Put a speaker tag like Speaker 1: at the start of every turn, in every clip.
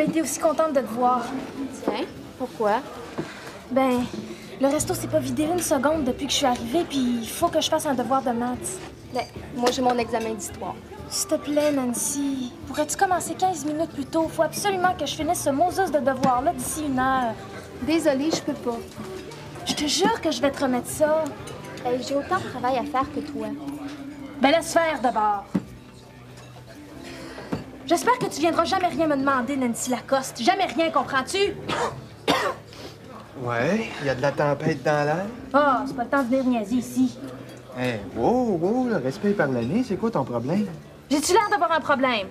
Speaker 1: jamais été aussi contente de te voir.
Speaker 2: Tiens, pourquoi?
Speaker 1: Ben, le resto s'est pas vidé une seconde depuis que je suis arrivée, puis il faut que je fasse un devoir de maths.
Speaker 2: Ben, moi, j'ai mon examen d'histoire.
Speaker 1: S'il te plaît, Nancy, pourrais-tu commencer 15 minutes plus tôt? Faut absolument que je finisse ce Moses de devoir-là d'ici 1 heure.
Speaker 2: Désolée, je peux pas.
Speaker 1: Je te jure que je vais te remettre ça.
Speaker 2: Hey, j'ai autant de travail à faire que toi.
Speaker 1: Ben, laisse faire d'abord. J'espère que tu viendras jamais rien me demander, Nancy Lacoste. Jamais rien, comprends-tu?
Speaker 3: Ouais, il y a de la tempête dans l'air.
Speaker 1: Ah, c'est pas le temps de venir niaiser ici.
Speaker 3: Hé, wow, le respect par l'année, c'est quoi ton problème?
Speaker 1: J'ai-tu l'air d'avoir un problème?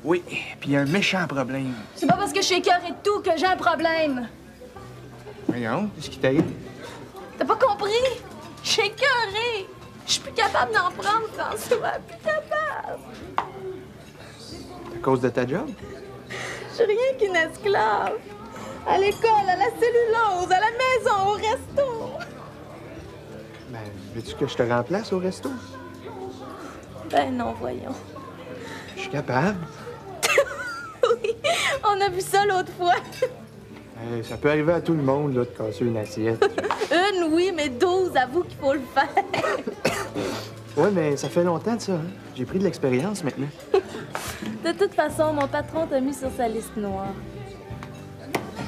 Speaker 3: Oui, puis un méchant problème.
Speaker 1: C'est pas parce que je suis écœurée de tout que j'ai un problème.
Speaker 3: Voyons, qu'est-ce qui t'arrive?
Speaker 1: T'as pas compris? Je suis écœurée. Je suis plus capable d'en prendre, François. Plus capable.
Speaker 3: À cause de ta job?
Speaker 1: Je suis rien qu'une esclave. À l'école, à la cellulose, à la maison, au resto.
Speaker 3: Ben, veux-tu que je te remplace au resto?
Speaker 1: Ben non, voyons.
Speaker 3: Je suis capable.
Speaker 1: Oui, on a vu ça l'autre fois.
Speaker 3: Hey, ça peut arriver à tout le monde, là, de casser une assiette.
Speaker 1: Une, oui, mais 12, avoue qu'il faut le faire.
Speaker 3: Ouais, mais ça fait longtemps de ça, hein? J'ai pris de l'expérience maintenant.
Speaker 1: De toute façon, mon patron t'a mis sur sa liste noire.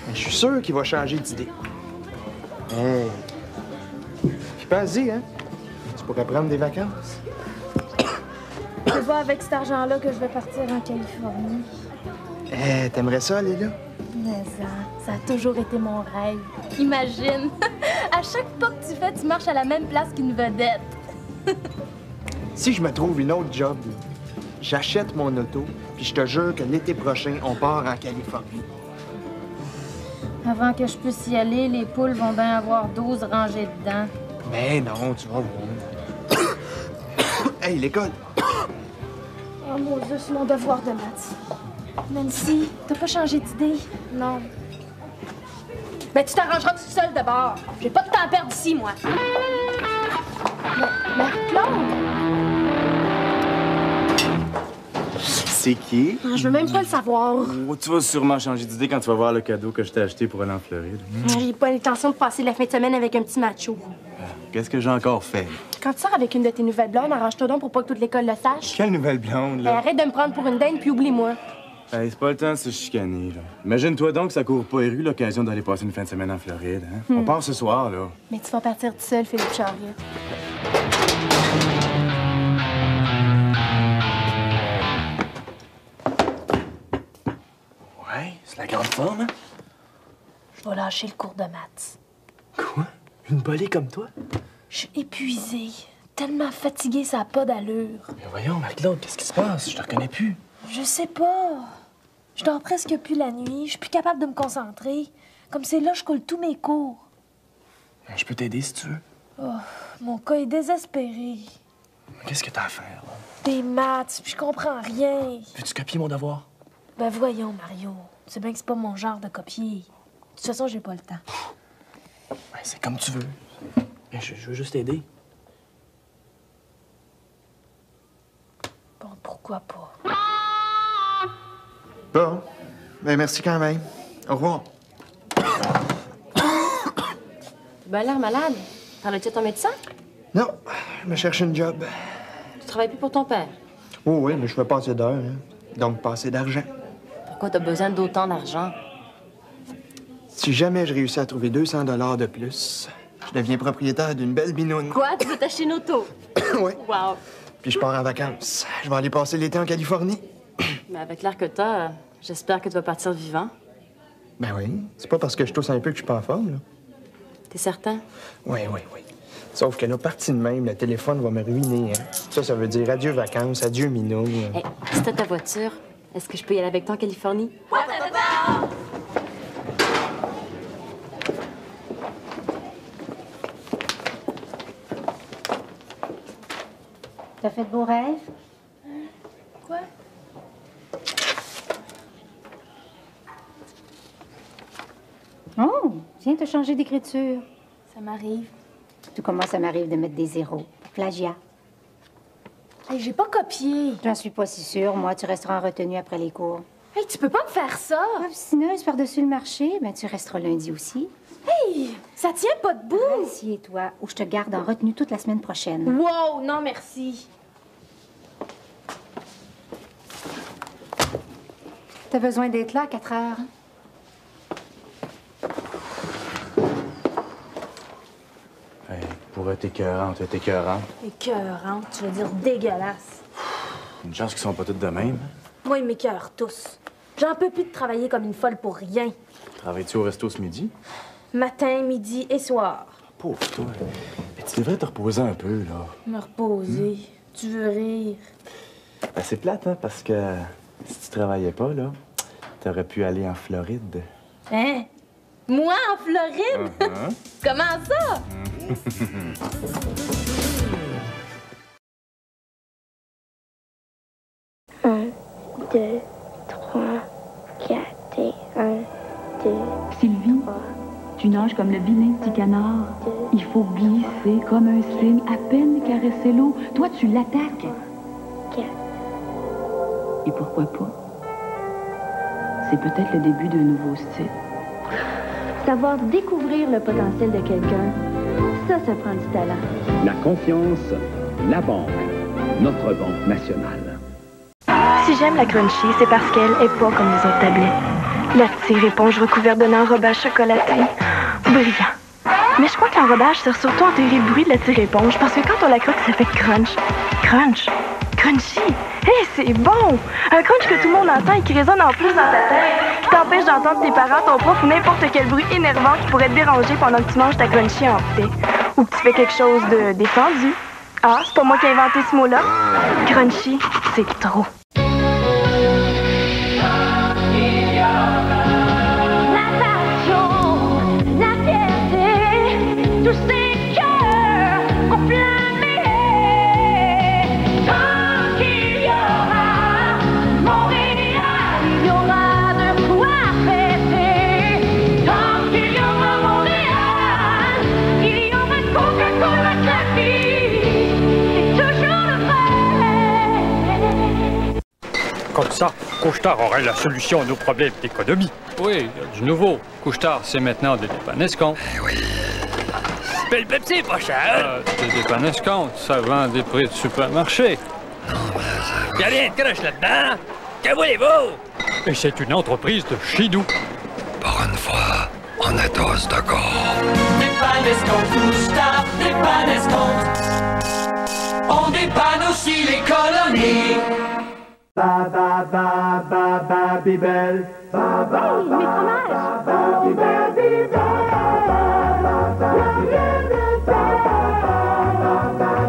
Speaker 3: Je suis sûr qu'il va changer d'idée. Hey. Puis pas-y, hein? Tu pourrais prendre des vacances.
Speaker 1: C'est pas avec cet argent-là que je vais partir en Californie.
Speaker 3: Eh, t'aimerais ça aller là?
Speaker 1: Mais ça a toujours été mon rêve. Imagine, à chaque pas que tu fais, tu marches à la même place qu'une vedette.
Speaker 3: Si je me trouve une autre job, j'achète mon auto, puis je te jure que l'été prochain, on part en Californie.
Speaker 1: Avant que je puisse y aller, les poules vont bien avoir 12 rangées dedans.
Speaker 3: Mais non, tu vas voir. Hey, l'école!
Speaker 1: Oh mon Dieu, c'est mon devoir de maths. Nancy, t'as pas changé d'idée?
Speaker 2: Non.
Speaker 1: Ben, tu t'arrangeras toute seule d'abord. J'ai pas de temps à perdre ici, moi. Marc-Claude!
Speaker 4: C'est qui?
Speaker 1: Je veux même pas le savoir.
Speaker 4: Oh, tu vas sûrement changer d'idée quand tu vas voir le cadeau que je t'ai acheté pour aller en Floride.
Speaker 1: J'ai pas l'intention de passer la fin de semaine avec un petit macho.
Speaker 4: Qu'est-ce que j'ai encore fait?
Speaker 1: Quand tu sors avec une de tes nouvelles blondes, arrange-toi donc pour pas que toute l'école le sache.
Speaker 4: Quelle nouvelle blonde,
Speaker 1: Ben,
Speaker 4: là?
Speaker 1: arrête de me prendre pour une dinde puis oublie-moi.
Speaker 4: Hey, c'est pas le temps de se chicaner, là. Imagine-toi donc que ça court pas les rues l'occasion d'aller passer une fin de semaine en Floride, hein? On part ce soir, là.
Speaker 1: Mais tu vas partir tout seul, Philippe Charrier.
Speaker 4: Ouais, c'est la grande forme, hein?
Speaker 1: Je vais lâcher le cours de maths.
Speaker 4: Quoi? Une bolée comme toi?
Speaker 1: Je suis épuisée. Tellement fatiguée, ça n'a pas d'allure.
Speaker 4: Mais voyons, Marc-Claude, qu'est-ce qui se passe? Je te reconnais plus.
Speaker 1: Je sais pas. Je dors presque plus la nuit. Je suis plus capable de me concentrer. Comme c'est là, je coule tous mes cours.
Speaker 4: Ben, je peux t'aider si tu veux.
Speaker 1: Oh, mon cas est désespéré.
Speaker 4: Qu'est-ce que t'as à faire, là?
Speaker 1: Des maths, puis je comprends rien.
Speaker 4: Veux-tu copier mon devoir?
Speaker 1: Ben voyons, Mario. Tu sais bien que c'est pas mon genre de copier. De toute façon, j'ai pas le temps.
Speaker 4: Ben, c'est comme tu veux. Ben, je veux juste t'aider.
Speaker 1: Bon, pourquoi pas?
Speaker 3: Bon. Ben, merci quand même. Au revoir.
Speaker 2: Ben l'air malade. Parles-tu à ton médecin?
Speaker 3: Non, je me cherche une job.
Speaker 2: Tu travailles plus pour ton père.
Speaker 3: Oh oui, mais je fais pas assez d'heures, hein. Donc pas assez d'argent.
Speaker 2: Pourquoi t'as besoin d'autant d'argent?
Speaker 3: Si jamais je réussis à trouver 200 $ de plus, je deviens propriétaire d'une belle binoune.
Speaker 2: Quoi? Tu veux t'acheter une auto?
Speaker 3: Oui.
Speaker 2: Wow.
Speaker 3: Puis je pars en vacances. Je vais aller passer l'été en Californie.
Speaker 2: Mais avec l'air que t'as, j'espère que tu vas partir vivant.
Speaker 3: Ben oui. C'est pas parce que je tousse un peu que je suis pas en forme, là.
Speaker 2: T'es certain?
Speaker 3: Oui. Sauf que là, parti de même, le téléphone va me ruiner, hein. Ça veut dire adieu vacances, adieu minou.
Speaker 2: Hey, si t'as ta voiture, est-ce que je peux y aller avec toi en Californie?
Speaker 5: T'as fait de beaux rêves?
Speaker 1: Quoi?
Speaker 5: Oh, viens te changer d'écriture.
Speaker 1: Ça m'arrive.
Speaker 5: Tout comme moi, ça m'arrive de mettre des zéros. Plagiat.
Speaker 1: Hey, j'ai pas copié.
Speaker 5: J'en suis pas si sûre. Moi, tu resteras en retenue après les cours.
Speaker 1: Hey, tu peux pas me faire ça!
Speaker 5: Obstineuse par-dessus le marché, ben tu resteras lundi aussi.
Speaker 1: Hey, ça tient pas debout!
Speaker 5: Assieds-toi, ou je te garde en retenue toute la semaine prochaine.
Speaker 1: Wow, non merci.
Speaker 5: T'as besoin d'être là à 4 heures.
Speaker 4: Hey, pour être écœurante, être écœurant.
Speaker 1: Écœurante, tu veux dire dégueulasse.
Speaker 4: Une chance qu'ils sont pas toutes de même.
Speaker 1: Moi, ils m'écœurent tous. J'en peux plus de travailler comme une folle pour rien.
Speaker 4: Travailles-tu au resto ce midi?
Speaker 1: Matin, midi et soir.
Speaker 4: Pauvre toi. Mais tu devrais te reposer un peu, là.
Speaker 1: Me reposer. Tu veux rire.
Speaker 4: Ben, c'est plate, hein, parce que si tu travaillais pas, là, t'aurais pu aller en Floride.
Speaker 1: Hein? Moi, en Floride? Comment ça?
Speaker 6: 1, 2, 3, 4 et 1, 2,
Speaker 7: Sylvie,
Speaker 6: 3,
Speaker 7: tu nages comme le vilain petit canard. Il faut glisser comme un cygne, à peine caresser l'eau. Toi, tu l'attaques.
Speaker 6: 4.
Speaker 7: Et pourquoi pas? C'est peut-être le début d'un nouveau style.
Speaker 6: Savoir découvrir le potentiel de quelqu'un, ça prend du talent.
Speaker 8: La confiance, la banque, notre banque nationale.
Speaker 9: Si j'aime la Crunchy, c'est parce qu'elle est pas comme les autres tablettes. La tire-éponge recouverte d'un enrobage chocolaté. Brillant. Mais je crois que l'enrobage sert surtout à enterrer le bruit de la tire-éponge parce que quand on la croque, ça fait crunch. Crunch. Crunchy. Hé, c'est bon! Un crunch que tout le monde entend et qui résonne en plus dans ta tête, qui t'empêche d'entendre tes parents, ton prof ou n'importe quel bruit énervant qui pourrait te déranger pendant que tu manges ta Crunchy en paix. Ou que tu fais quelque chose de défendu. Ah, c'est pas moi qui ai inventé ce mot-là. Crunchy, c'est trop.
Speaker 6: La passion, la fierté, tous ces cœurs enflammés. Tant qu'il y aura Montréal, il y aura de quoi fêter. Tant qu'il y aura Montréal, il y aura Coca-Cola Coffee. C'est toujours le vrai.
Speaker 10: Comme ça, Couche-Tard aurait la solution à nos problèmes d'économie. Oui, il y a du nouveau. Couche-Tard, c'est maintenant des dépannescomptes.
Speaker 11: Oui. Mais le Pepsi est pas cher.
Speaker 10: Des dépannescomptes, ça vend des prix de supermarché.
Speaker 11: Non, mais y a rien de croche là-dedans. Que voulez-vous?
Speaker 10: Et c'est une entreprise de chez nous.
Speaker 11: Pour une fois, on est tous d'accord.
Speaker 12: Dépannescompte, Couche-Tard, dépannescompte. On dépanne aussi les colonies.
Speaker 13: Ba ba ba ba ba bibel. Ba ba ba ba bibel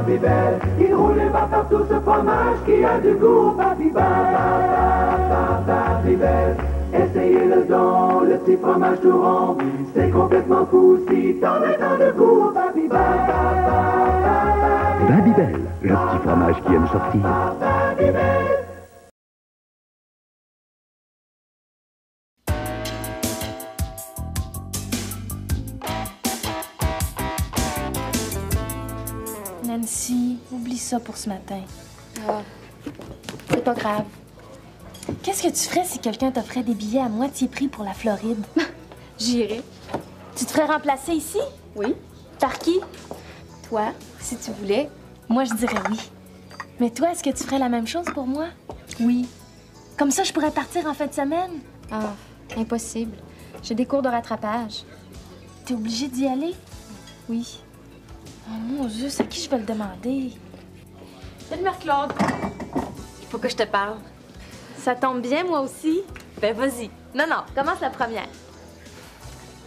Speaker 13: bibel. Il roule et va partout ce fromage qui a du goût. Babi ba ba bibel. Essayez-le donc, le petit fromage tout rond. C'est complètement fou si t'en as tant de goût. Babi ba
Speaker 8: Babybel, le petit fromage qui aime sortir.
Speaker 1: Nancy, oublie ça pour ce matin. Ah, c'est pas grave. Qu'est-ce que tu ferais si quelqu'un t'offrait des billets à moitié prix pour la Floride?
Speaker 2: J'irai.
Speaker 1: Tu te ferais remplacer ici?
Speaker 2: Oui.
Speaker 1: Par qui?
Speaker 2: Toi, si tu voulais.
Speaker 1: Moi, je dirais oui. Mais toi, est-ce que tu ferais la même chose pour moi?
Speaker 2: Oui.
Speaker 1: Comme ça, je pourrais partir en fin de semaine?
Speaker 2: Ah, impossible. J'ai des cours de rattrapage.
Speaker 1: T'es obligée d'y aller?
Speaker 2: Oui.
Speaker 1: Oh mon Dieu, c'est à qui je vais le demander?
Speaker 2: Salut Marc-Claude. Il faut que je te parle.
Speaker 1: Ça tombe bien, moi aussi.
Speaker 2: Ben vas-y.
Speaker 1: Non, commence la première.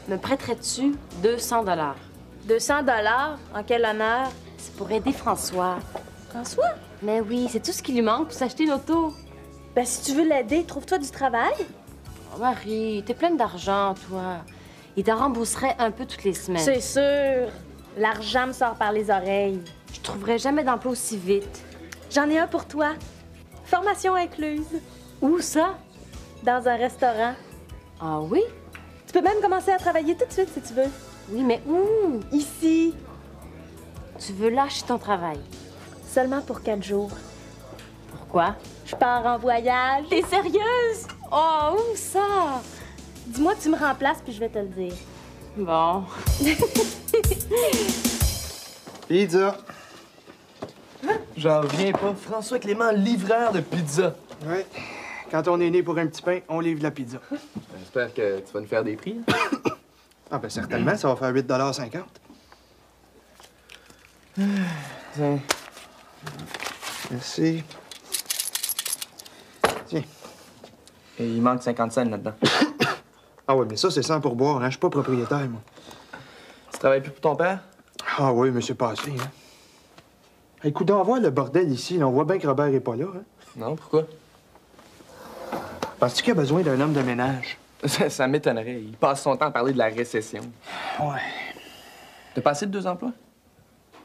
Speaker 2: Me prêterais-tu 200 $?
Speaker 1: 200 $? En quel honneur?
Speaker 2: C'est pour aider François.
Speaker 1: François?
Speaker 2: Mais oui, c'est tout ce qui lui manque pour s'acheter une auto.
Speaker 1: Ben si tu veux l'aider, trouve-toi du travail.
Speaker 2: Oh, Marie, t'es pleine d'argent, toi. Il t'en rembourserait un peu toutes les semaines.
Speaker 1: C'est sûr. L'argent me sort par les oreilles.
Speaker 2: Je trouverais jamais d'emploi aussi vite.
Speaker 1: J'en ai un pour toi. Formation incluse.
Speaker 2: Où ça?
Speaker 1: Dans un restaurant.
Speaker 2: Ah oui?
Speaker 1: Tu peux même commencer à travailler tout de suite si tu veux.
Speaker 2: Oui, mais où?
Speaker 1: Ici.
Speaker 2: Tu veux lâcher ton travail?
Speaker 1: Seulement pour 4 jours.
Speaker 2: Pourquoi?
Speaker 1: Je pars en voyage.
Speaker 2: T'es sérieuse?
Speaker 1: Oh, où ça? Dis-moi que tu me remplaces, puis je vais te le dire.
Speaker 2: Bon.
Speaker 3: Pizza.
Speaker 14: J'en reviens pas. François Clément, livreur de pizza.
Speaker 3: Ouais. Quand on est né pour un petit pain, on livre la pizza.
Speaker 14: J'espère que tu vas nous faire des prix.
Speaker 3: Ah ben certainement, ça va faire 8,50 $.
Speaker 14: Tiens.
Speaker 3: Merci. Tiens.
Speaker 14: Et il manque 50 cents là-dedans.
Speaker 3: Ah oui, mais ça, c'est sans pourboire, hein? Je suis pas propriétaire, moi.
Speaker 14: Tu travailles plus pour ton père?
Speaker 3: Ah oui, mais c'est passé, hein? Écoute, on voit le bordel ici. Là. On voit bien que Robert est pas là, hein?
Speaker 14: Non, pourquoi?
Speaker 3: Penses-tu qu'il a besoin d'un homme de ménage?
Speaker 14: Ça m'étonnerait. Il passe son temps à parler de la récession.
Speaker 3: Ouais.
Speaker 14: T'as passé de 2 emplois?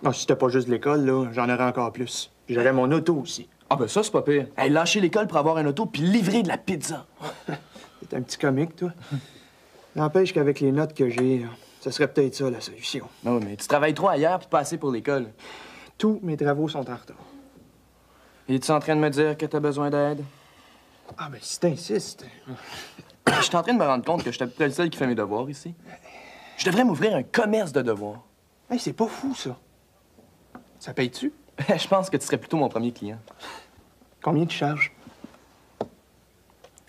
Speaker 3: Non, si c'était pas juste l'école, là, j'en aurais encore plus. Puis j'aurais mon auto aussi.
Speaker 14: Ah ben ça, c'est pas pire. Hey, lâcher l'école pour avoir un auto puis livrer de la pizza.
Speaker 3: T'es un petit comique, toi. N'empêche qu'avec les notes que j'ai, ça serait peut-être ça, la solution.
Speaker 14: Non, mais tu travailles trop ailleurs puis pas assez pour l'école.
Speaker 3: Tous mes travaux sont en retard.
Speaker 14: Es-tu en train de me dire que t'as besoin d'aide?
Speaker 3: Ah, ben si t'insistes.
Speaker 14: Je suis en train de me rendre compte que je suis peut-être le seul qui fait mes devoirs ici. Je devrais m'ouvrir un commerce de devoirs.
Speaker 3: Hey, c'est pas fou, ça. Ça paye-tu?
Speaker 14: Je pense que tu serais plutôt mon premier client.
Speaker 3: Combien tu charges?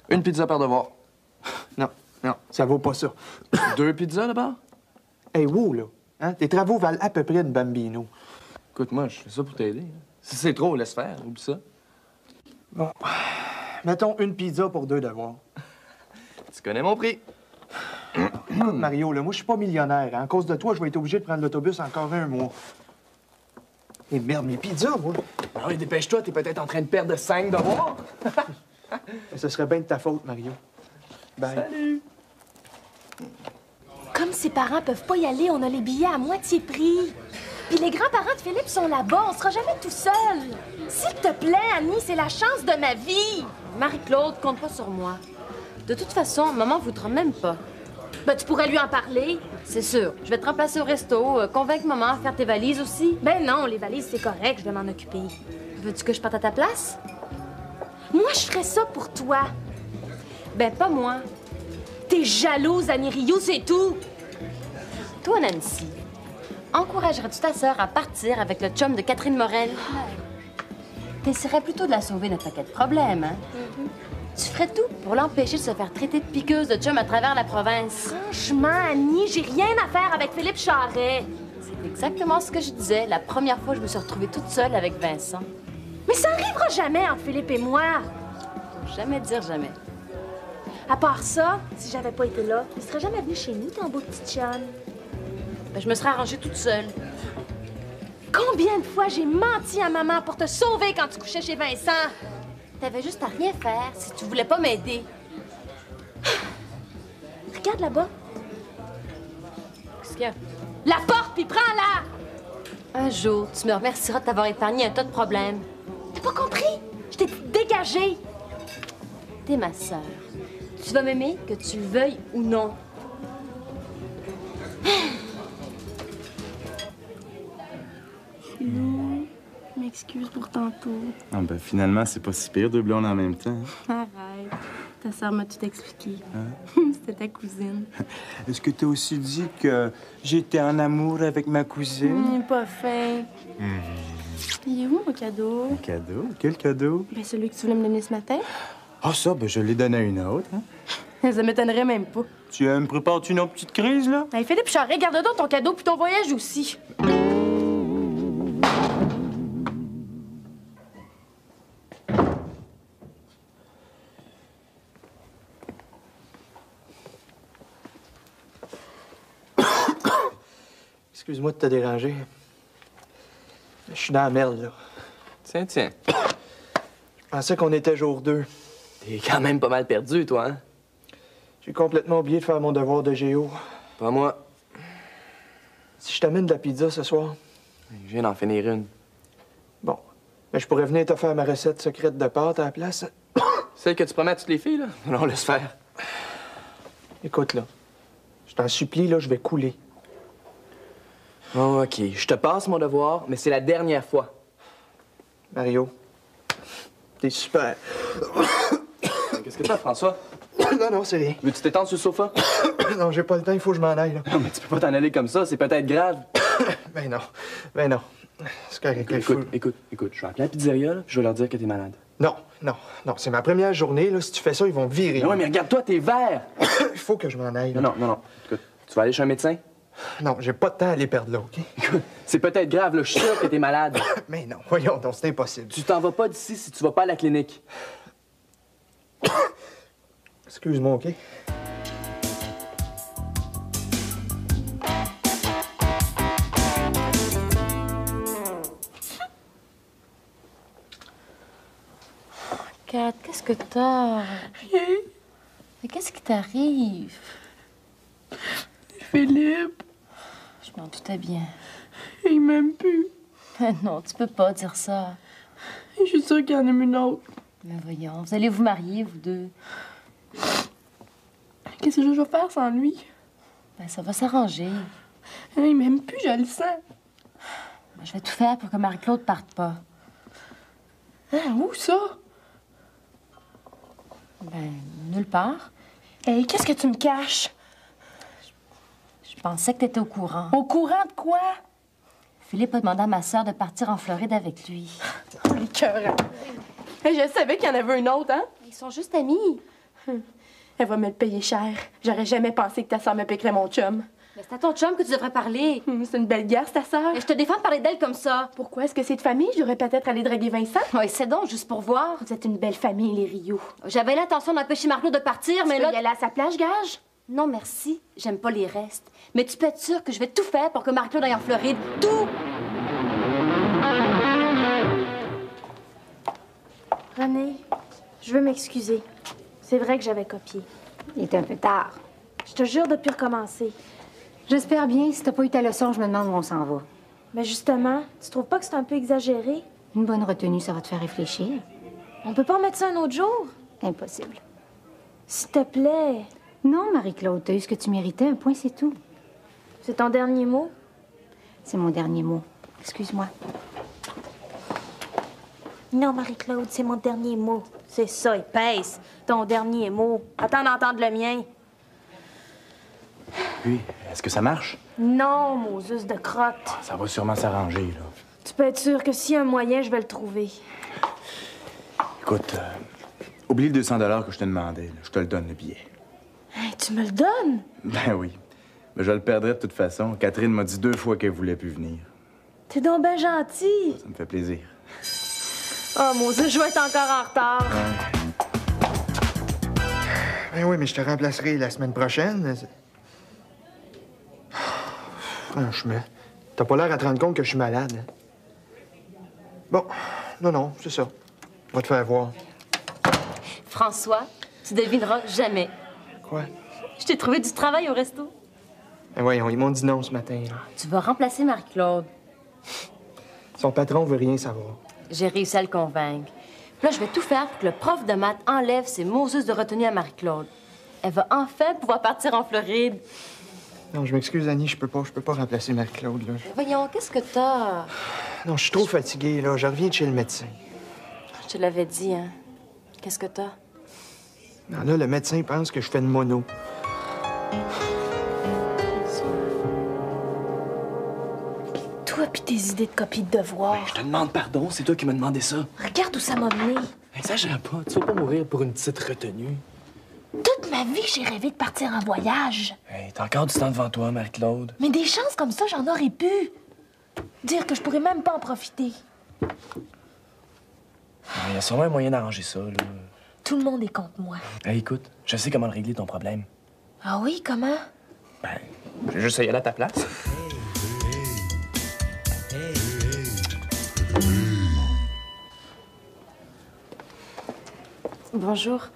Speaker 14: Une pizza par devoir.
Speaker 3: Non, ça vaut pas ça.
Speaker 14: 2 pizzas, là-bas?
Speaker 3: Hey, wow, là. Hein? Tes travaux valent à peu près une Bambino.
Speaker 14: Écoute, moi, je fais ça pour t'aider. Si c'est trop, laisse faire. Oublie ça.
Speaker 3: Bon. Mettons une pizza pour 2 devoirs.
Speaker 14: Tu connais mon prix.
Speaker 3: Mario, là, moi, je suis pas millionnaire. Hein? À cause de toi, je vais être obligé de prendre l'autobus encore un mois. Et merde, mes pizzas, moi.
Speaker 14: Ah oui, dépêche-toi, t'es peut-être en train de perdre 5 devoirs.
Speaker 3: Ce serait bien de ta faute, Mario. Bye.
Speaker 14: Salut.
Speaker 1: Comme ses parents peuvent pas y aller, on a les billets à moitié prix. Puis les grands-parents de Philippe sont là-bas, on sera jamais tout seul. S'il te plaît, Annie, c'est la chance de ma vie.
Speaker 2: Marie-Claude, compte pas sur moi. De toute façon, maman voudra même pas.
Speaker 1: Ben, tu pourrais lui en parler.
Speaker 2: C'est sûr. Je vais te remplacer au resto, convaincre maman à faire tes valises aussi.
Speaker 1: Ben non, les valises, c'est correct, je vais m'en occuper.
Speaker 2: Veux-tu que je parte à ta place?
Speaker 1: Moi, je ferais ça pour toi.
Speaker 2: Ben, pas moi.
Speaker 1: T'es jalouse, Annie Rioux, c'est tout.
Speaker 2: Toi, Nancy, encouragerais-tu ta sœur à partir avec le chum de Catherine Morel? T'essaierais plutôt de la sauver d'un paquet de problèmes, hein? Tu ferais tout pour l'empêcher de se faire traiter de piqueuse de chum à travers la province.
Speaker 1: Franchement, Annie, j'ai rien à faire avec Philippe Charret.
Speaker 2: C'est exactement ce que je disais la première fois que je me suis retrouvée toute seule avec Vincent.
Speaker 1: Mais ça arrivera jamais entre Philippe et moi.
Speaker 2: Faut jamais dire jamais.
Speaker 1: À part ça, si j'avais pas été là, il serait jamais venu chez nous, ton beau petit chum.
Speaker 2: Ben, je me serais arrangée toute seule.
Speaker 1: Combien de fois j'ai menti à maman pour te sauver quand tu couchais chez Vincent?
Speaker 2: T'avais juste à rien faire si tu voulais pas m'aider.
Speaker 1: Regarde là-bas.
Speaker 2: Qu'est-ce qu'il y a?
Speaker 1: La porte, puis prends-la!
Speaker 2: Un jour, tu me remercieras de t'avoir épargné un tas de problèmes.
Speaker 1: T'as pas compris? Je t'ai dégagée.
Speaker 2: T'es ma sœur. Tu vas m'aimer, que tu le veuilles ou non.
Speaker 9: Philou, je m'excuse pour tantôt.
Speaker 4: Ah ben finalement, c'est pas si pire, 2 blondes en même temps.
Speaker 9: Arrête. Ta sœur m'a tout expliqué. C'était ta cousine.
Speaker 4: Est-ce que t'as aussi dit que j'étais en amour avec ma cousine?
Speaker 9: Pas fin. Il est où, mon cadeau?
Speaker 4: Un cadeau? Quel cadeau?
Speaker 9: Ben, celui que tu voulais me donner ce matin.
Speaker 4: Ah ça, ben je l'ai donné à une autre. Hein?
Speaker 9: Ça m'étonnerait même pas.
Speaker 4: Tu me prépares-tu une autre petite crise, là?
Speaker 1: Hey, Philippe Charret, garde donc ton cadeau puis ton voyage aussi.
Speaker 3: Excuse-moi de te déranger. Je suis dans la merde, là.
Speaker 14: Tiens.
Speaker 3: Je pensais qu'on était jour 2.
Speaker 14: T'es quand même pas mal perdu, toi, hein?
Speaker 3: J'ai complètement oublié de faire mon devoir de géo.
Speaker 14: Pas moi.
Speaker 3: Si je t'amène de la pizza ce soir...
Speaker 14: Je viens d'en finir une.
Speaker 3: Bon. Mais je pourrais venir te faire ma recette secrète de pâte à la place.
Speaker 14: Celle que tu promets à toutes les filles, là? Non, laisse faire.
Speaker 3: Écoute, là. Je t'en supplie, là, je vais couler.
Speaker 14: Oh, OK. Je te passe mon devoir, mais c'est la dernière fois.
Speaker 3: Mario, t'es super.
Speaker 14: Qu'est-ce Qu'est-ce que t'as, François?
Speaker 3: Non, non, c'est rien.
Speaker 14: Veux-tu t'étendre sur le sofa?
Speaker 3: Non, j'ai pas le temps, il faut que je m'en aille, là.
Speaker 14: Non, mais tu peux pas t'en aller comme ça, c'est peut-être grave.
Speaker 3: Ben non. Ben non. C'est correct.
Speaker 14: Écoute, je vais appeler la pizzeria, là, puis je vais leur dire que t'es malade.
Speaker 3: Non, c'est ma première journée, là. Si tu fais ça, ils vont me virer.
Speaker 14: Mais ouais, mais regarde-toi, t'es vert!
Speaker 3: Il faut que je m'en aille, là.
Speaker 14: Non. Écoute, tu vas aller chez un médecin?
Speaker 3: Non, j'ai pas de temps à aller perdre là, OK?
Speaker 14: Écoute, c'est peut-être grave, là, je suis sûr que t'es malade.
Speaker 3: Mais non, voyons donc, c'est impossible.
Speaker 14: Tu t'en vas pas d'ici si tu vas pas à la clinique.
Speaker 3: Excuse-moi, OK?
Speaker 2: Kat, qu'est-ce que t'as?
Speaker 1: Rien.
Speaker 2: Mais qu'est-ce qui t'arrive?
Speaker 1: Philippe.
Speaker 2: Je m'en doutais bien.
Speaker 1: Il m'aime plus.
Speaker 2: Mais non, tu peux pas dire ça.
Speaker 1: Je suis sûre qu'il y en a une autre.
Speaker 2: Mais voyons, vous allez vous marier, vous deux.
Speaker 1: Qu'est-ce que je vais faire sans lui?
Speaker 2: Ben, ça va s'arranger.
Speaker 1: Il m'aime plus, je le sens.
Speaker 2: Ben, je vais tout faire pour que Marie-Claude parte pas.
Speaker 1: Hein, où ça?
Speaker 2: Ben, nulle part.
Speaker 1: Hey, qu'est-ce que tu me caches?
Speaker 2: Je pensais que t'étais au courant.
Speaker 1: Au courant de quoi?
Speaker 2: Philippe a demandé à ma sœur de partir en Floride avec lui.
Speaker 1: Oh, les cœurs. Hey, je savais qu'il y en avait une autre, hein?
Speaker 2: Ils sont juste amis.
Speaker 1: Elle va me le payer cher. J'aurais jamais pensé que ta sœur me piquerait mon chum.
Speaker 2: Mais c'est à ton chum que tu devrais parler.
Speaker 1: C'est une belle garce, ta sœur.
Speaker 2: Et je te défends de parler d'elle comme ça.
Speaker 1: Pourquoi? Est-ce que c'est de famille? J'aurais peut-être allé draguer Vincent.
Speaker 2: Oui, c'est donc, juste pour voir.
Speaker 1: Vous êtes une belle famille, les Rio.
Speaker 2: J'avais l'intention d'empêcher Marco de partir, mais
Speaker 1: Tu
Speaker 2: là...
Speaker 1: peux y aller à sa plage, gage?
Speaker 2: Non, merci. J'aime pas les restes. Mais tu peux être sûr que je vais tout faire pour que Marc-Claude aille en Floride. Tout!
Speaker 9: René, je veux m'excuser. C'est vrai que j'avais copié.
Speaker 5: Il est un peu tard.
Speaker 9: Je te jure de plus recommencer.
Speaker 5: J'espère bien. Si t'as pas eu ta leçon, je me demande où on s'en va.
Speaker 9: Mais justement, tu trouves pas que c'est un peu exagéré?
Speaker 5: Une bonne retenue, ça va te faire réfléchir.
Speaker 9: On peut pas remettre ça un autre jour?
Speaker 5: Impossible.
Speaker 9: S'il te plaît.
Speaker 5: Non, Marie-Claude, t'as eu ce que tu méritais. Un point, c'est tout.
Speaker 9: C'est ton dernier mot?
Speaker 5: C'est mon dernier mot. Excuse-moi.
Speaker 9: Non, Marie-Claude, c'est mon dernier mot. C'est ça, épaisse. Ton dernier mot. Attends d'entendre le mien.
Speaker 4: Puis, est-ce que ça marche?
Speaker 9: Non, Moses de crotte.
Speaker 4: Ça va sûrement s'arranger, là.
Speaker 9: Tu peux être sûr que s'il y a un moyen, je vais le trouver.
Speaker 4: Écoute, oublie le 200 $ que je te demandais. Là. Je te le donne, le billet.
Speaker 9: Hey, tu me le donnes?
Speaker 4: Ben oui. Mais je le perdrais de toute façon. Catherine m'a dit 2 fois qu'elle voulait plus venir.
Speaker 9: T'es donc bien gentil.
Speaker 4: Ça me fait plaisir.
Speaker 9: Oh, Moses, je vais être encore en retard.
Speaker 3: Ben oui, mais je te remplacerai la semaine prochaine. Franchement, t'as pas l'air à te rendre compte que je suis malade. Hein? Bon, non, c'est ça. On va te faire voir.
Speaker 2: François, tu devineras jamais.
Speaker 3: Quoi?
Speaker 2: Je t'ai trouvé du travail au resto.
Speaker 3: Ben voyons, ils m'ont dit non ce matin. Là.
Speaker 2: Tu vas remplacer Marie-Claude.
Speaker 3: Son patron veut rien savoir.
Speaker 2: J'ai réussi à le convaincre. Puis là, je vais tout faire pour que le prof de maths enlève ses Moses de retenue à Marie-Claude. Elle va enfin pouvoir partir en Floride.
Speaker 3: Non, je m'excuse, Annie, je peux pas remplacer Marie-Claude, là.
Speaker 2: Voyons, qu'est-ce que t'as?
Speaker 3: Non, je suis trop fatigué, là. Je reviens de chez le médecin.
Speaker 2: Je te l'avais dit, hein. Qu'est-ce que t'as?
Speaker 3: Non, là, le médecin pense que je fais une mono.
Speaker 9: Toi pis tes idées de copie de devoir.
Speaker 14: Je te demande pardon, c'est toi qui m'as demandé ça.
Speaker 9: Regarde où ça m'a mené.
Speaker 14: Exagère pas, tu vas pas mourir pour une petite retenue.
Speaker 9: Toute ma vie, j'ai rêvé de partir en voyage.
Speaker 14: Hey, t'as encore du temps devant toi, Marie-Claude.
Speaker 9: Mais des chances comme ça, j'en aurais pu. Dire que je pourrais même pas en profiter.
Speaker 14: Il y a sûrement un moyen d'arranger ça, là.
Speaker 9: Tout le monde est contre moi.
Speaker 14: Hey, écoute, je sais comment régler ton problème.
Speaker 9: Ah oui, comment?
Speaker 14: Ben, j'ai juste à y aller à ta place.
Speaker 2: Bonjour.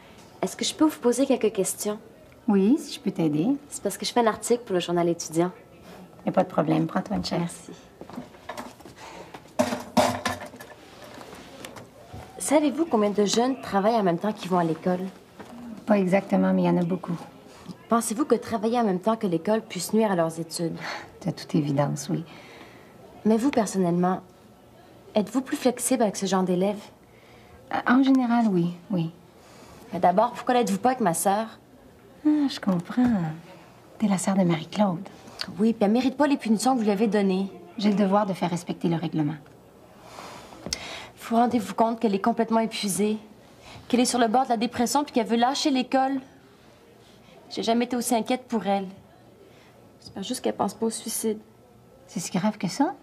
Speaker 2: Est-ce que je peux vous poser quelques questions?
Speaker 5: Oui, si je peux t'aider.
Speaker 2: C'est parce que je fais un article pour le journal étudiant.
Speaker 5: Y a pas de problème. Prends-toi une chaise.
Speaker 2: Merci. Savez-vous combien de jeunes travaillent en même temps qu'ils vont à l'école?
Speaker 5: Pas exactement, mais il y en a beaucoup.
Speaker 2: Pensez-vous que travailler en même temps que l'école puisse nuire à leurs études?
Speaker 5: De toute évidence, oui.
Speaker 2: Mais vous, personnellement, êtes-vous plus flexible avec ce genre d'élèves?
Speaker 5: En général, oui, oui.
Speaker 2: Mais d'abord, pourquoi n'êtes-vous pas avec ma sœur?
Speaker 5: Ah, je comprends. T'es la sœur de Marie-Claude.
Speaker 2: Oui, puis elle mérite pas les punitions que vous lui avez données.
Speaker 5: J'ai le devoir de faire respecter le règlement.
Speaker 2: Vous rendez-vous compte qu'elle est complètement épuisée, qu'elle est sur le bord de la dépression puis qu'elle veut lâcher l'école? J'ai jamais été aussi inquiète pour elle. J'espère juste qu'elle pense pas au suicide.
Speaker 5: C'est si grave que ça?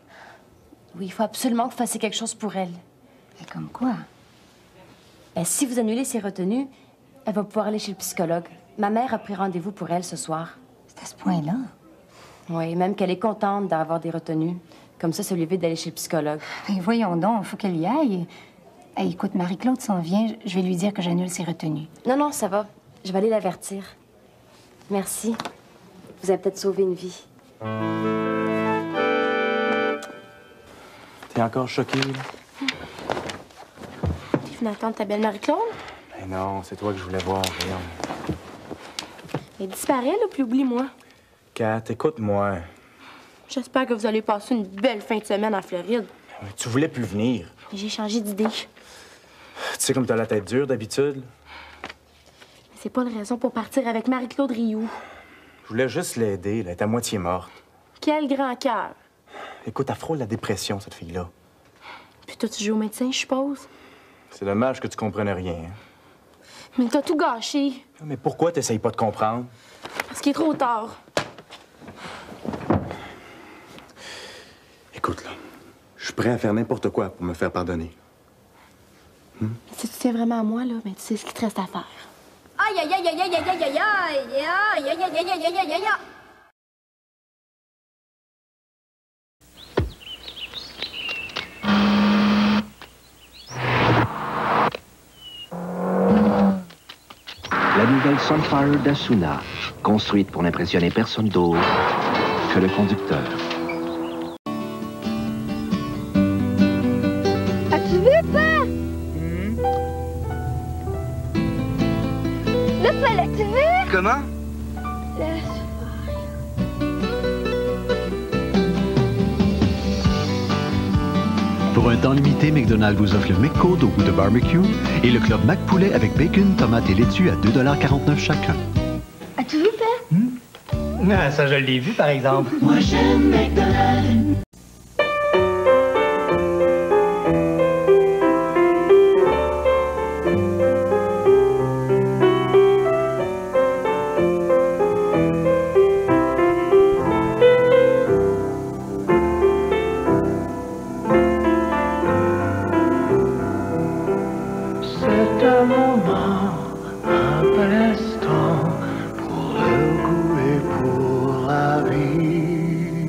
Speaker 2: Oui, il faut absolument que vous fassiez quelque chose pour elle.
Speaker 5: Et comme quoi?
Speaker 2: Ben, si vous annulez ses retenues, elle va pouvoir aller chez le psychologue. Ma mère a pris rendez-vous pour elle ce soir.
Speaker 5: C'est à ce point-là?
Speaker 2: Oui, même qu'elle est contente d'avoir des retenues. Comme ça lui évite d'aller chez le psychologue.
Speaker 5: Et voyons donc, faut qu'elle y aille. Hey, écoute, Marie-Claude s'en vient. Je vais lui dire que j'annule ses retenues.
Speaker 2: Non, non, ça va. Je vais aller l'avertir. Merci. Vous avez peut-être sauvé une vie.
Speaker 4: T'es encore choquée, là?
Speaker 1: Tu venais attendre ta belle Marie-Claude?
Speaker 4: Ben non, c'est toi que je voulais voir, Léon.
Speaker 1: Elle disparaît, là, puis oublie-moi.
Speaker 4: Kat, écoute-moi.
Speaker 1: J'espère que vous allez passer une belle fin de semaine en Floride.
Speaker 4: Tu voulais plus venir.
Speaker 1: J'ai changé d'idée.
Speaker 4: Tu sais comme t'as la tête dure d'habitude.
Speaker 1: Mais c'est pas une raison pour partir avec Marie-Claude Rioux.
Speaker 4: Je voulais juste l'aider, elle est à moitié morte.
Speaker 1: Quel grand cœur.
Speaker 4: Écoute, elle frôle la dépression, cette fille-là.
Speaker 1: Puis toi, tu joues au médecin, je suppose?
Speaker 4: C'est dommage que tu comprennes rien. Hein?
Speaker 1: Mais t'as tout gâché.
Speaker 4: Mais pourquoi t'essayes pas de comprendre?
Speaker 1: Parce qu'il est trop tard.
Speaker 4: Écoute, là, je suis prêt à faire n'importe quoi pour me faire pardonner.
Speaker 1: Si tu tiens vraiment à moi, là, ben, tu sais ce qu'il te reste à faire.
Speaker 6: Aïe, aïe, aïe, aïe, aïe, aïe, aïe, aïe, aïe, aïe, aïe, aïe, aïe, aïe, aïe, aïe.
Speaker 8: La nouvelle Sunfire d'Asuna, construite pour n'impressionner personne d'autre que le conducteur.
Speaker 6: As-tu vu, père? Le feu, l'as-tu vu?
Speaker 15: Comment?
Speaker 16: Pour un temps limité, McDonald's vous offre le McCode au goût de barbecue et le club McPoulet avec bacon, tomate et laitue à 2,49 $ chacun.
Speaker 6: As-tu vu, père?
Speaker 15: Ah, ça, je l'ai vu, par exemple.
Speaker 6: Moi, j'aime McDonald's.
Speaker 13: C'est un moment, un bel instant pour le goût et pour la vie.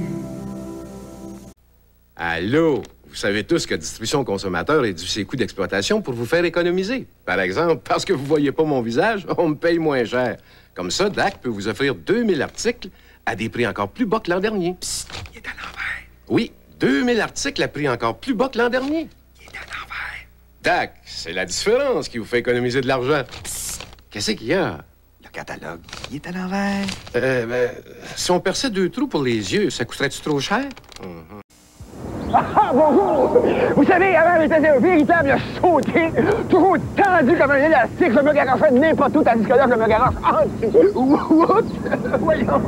Speaker 17: Allô? Vous savez tous que Distribution Consommateur réduit ses coûts d'exploitation pour vous faire économiser. Par exemple, parce que vous voyez pas mon visage, on me paye moins cher. Comme ça, DAC peut vous offrir 2000 articles à des prix encore plus bas que l'an dernier. Psst, il est à l'envers. Oui, 2000 articles à prix encore plus bas que l'an dernier. Il est à l'envers. DAC, c'est la différence qui vous fait économiser de l'argent. Psst, qu'est-ce qu'il y a?
Speaker 15: Le catalogue, il est à l'envers.
Speaker 17: Si on perçait 2 trous pour les yeux, ça coûterait-tu trop cher?
Speaker 18: Ah, bonjour! Vous savez, avant, j'étais un véritable sauté, toujours tendu comme un élastique. Je me garochais n'importe où, tandis que là, je me garoche voyons.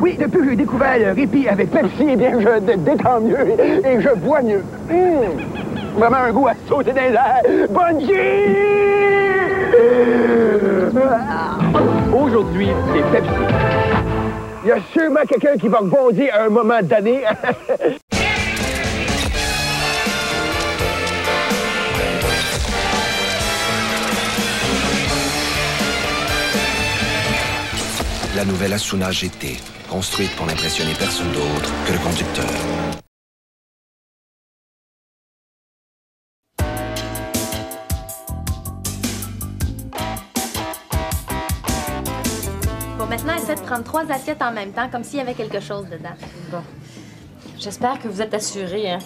Speaker 18: Oui, depuis que j'ai découvert le répit avec Pepsi, eh bien, je détends mieux et je bois mieux. Vraiment un goût à sauter dans les airs. Bungee! Aujourd'hui, c'est Pepsi. Il y a sûrement quelqu'un qui va rebondir à un moment donné.
Speaker 19: La nouvelle Asuna GT, construite pour n'impressionner personne d'autre que le conducteur.
Speaker 1: Bon, maintenant, essaie de prendre 3 assiettes en même temps, comme s'il y avait quelque chose dedans.
Speaker 2: Bon. J'espère que vous êtes assurés, hein.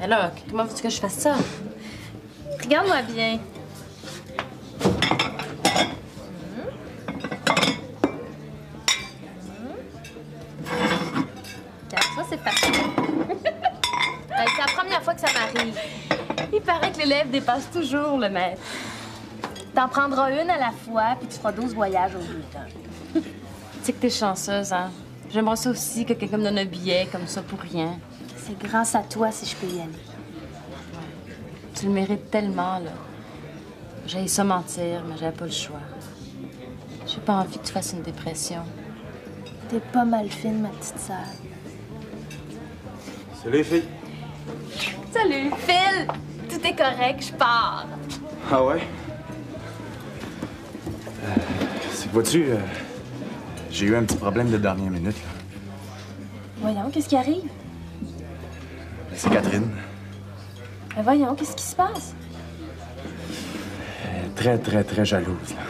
Speaker 2: Alors, comment veux-tu que je fasse ça?
Speaker 1: Regarde-moi bien. Regarde, ça, c'est facile. C'est la première fois que ça m'arrive. Il paraît que l'élève
Speaker 2: dépasse toujours, le maître.
Speaker 1: T'en prendras une à la fois, puis tu feras 12 voyages au lieu d'un.
Speaker 2: Tu sais que t'es chanceuse, hein? J'aimerais ça aussi que quelqu'un me donne un billet comme ça pour rien.
Speaker 1: C'est grâce à toi si je peux y aller.
Speaker 2: Tu le mérites tellement, là. J'allais ça mentir, mais j'avais pas le choix. J'ai pas envie que tu fasses une dépression.
Speaker 1: T'es pas mal fine, ma petite sœur.
Speaker 4: Salut, les filles.
Speaker 1: Salut, Phil! Tout est correct, je pars.
Speaker 4: Ah ouais? C'est que vois-tu, j'ai eu un petit problème de dernière minute, là.
Speaker 1: Voyons, qu'est-ce qui arrive?
Speaker 4: C'est Catherine.
Speaker 1: Ben voyons, qu'est-ce qui se passe?
Speaker 4: Elle est très, très, très jalouse, là.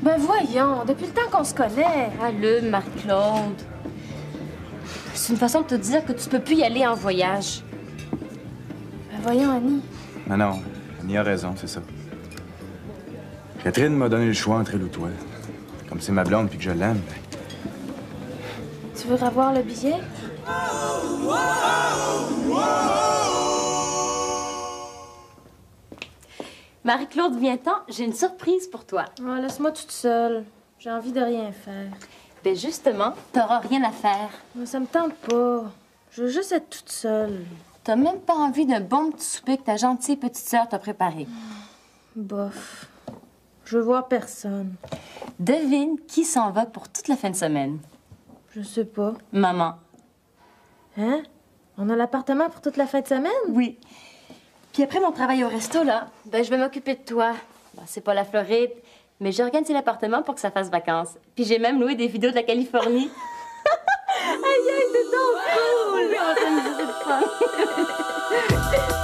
Speaker 1: Ben voyons, depuis le temps qu'on se connaît.
Speaker 2: Allume, Marie-Claude. C'est une façon de te dire que tu peux plus y aller en voyage.
Speaker 1: Ben voyons, Annie.
Speaker 4: Non, Annie a raison, c'est ça. Catherine m'a donné le choix entre elle ou toi. Comme c'est ma blonde puis que je l'aime, ben...
Speaker 1: Tu veux revoir le billet?
Speaker 2: Marie-Claude, viens-t'en, j'ai une surprise pour toi.
Speaker 1: Oh, laisse-moi toute seule. J'ai envie de rien faire.
Speaker 2: Ben justement, t'auras rien à faire.
Speaker 1: Mais ça me tente pas. Je veux juste être toute seule.
Speaker 2: T'as même pas envie d'un bon petit souper que ta gentille petite sœur t'a préparé.
Speaker 1: Bof. Je veux voir personne.
Speaker 2: Devine qui s'en va pour toute la fin de semaine.
Speaker 1: Je sais pas.
Speaker 2: Maman.
Speaker 1: Hein? On a l'appartement pour toute la fin de semaine?
Speaker 2: Oui. Puis après mon travail au resto, là, ben je vais m'occuper de toi. Ben, c'est pas la Floride, mais j'ai organisé l'appartement pour que ça fasse vacances. Puis j'ai même loué des vidéos de la Californie. Aïe, aïe, c'est donc cool! On s'amuse, c'est le fun.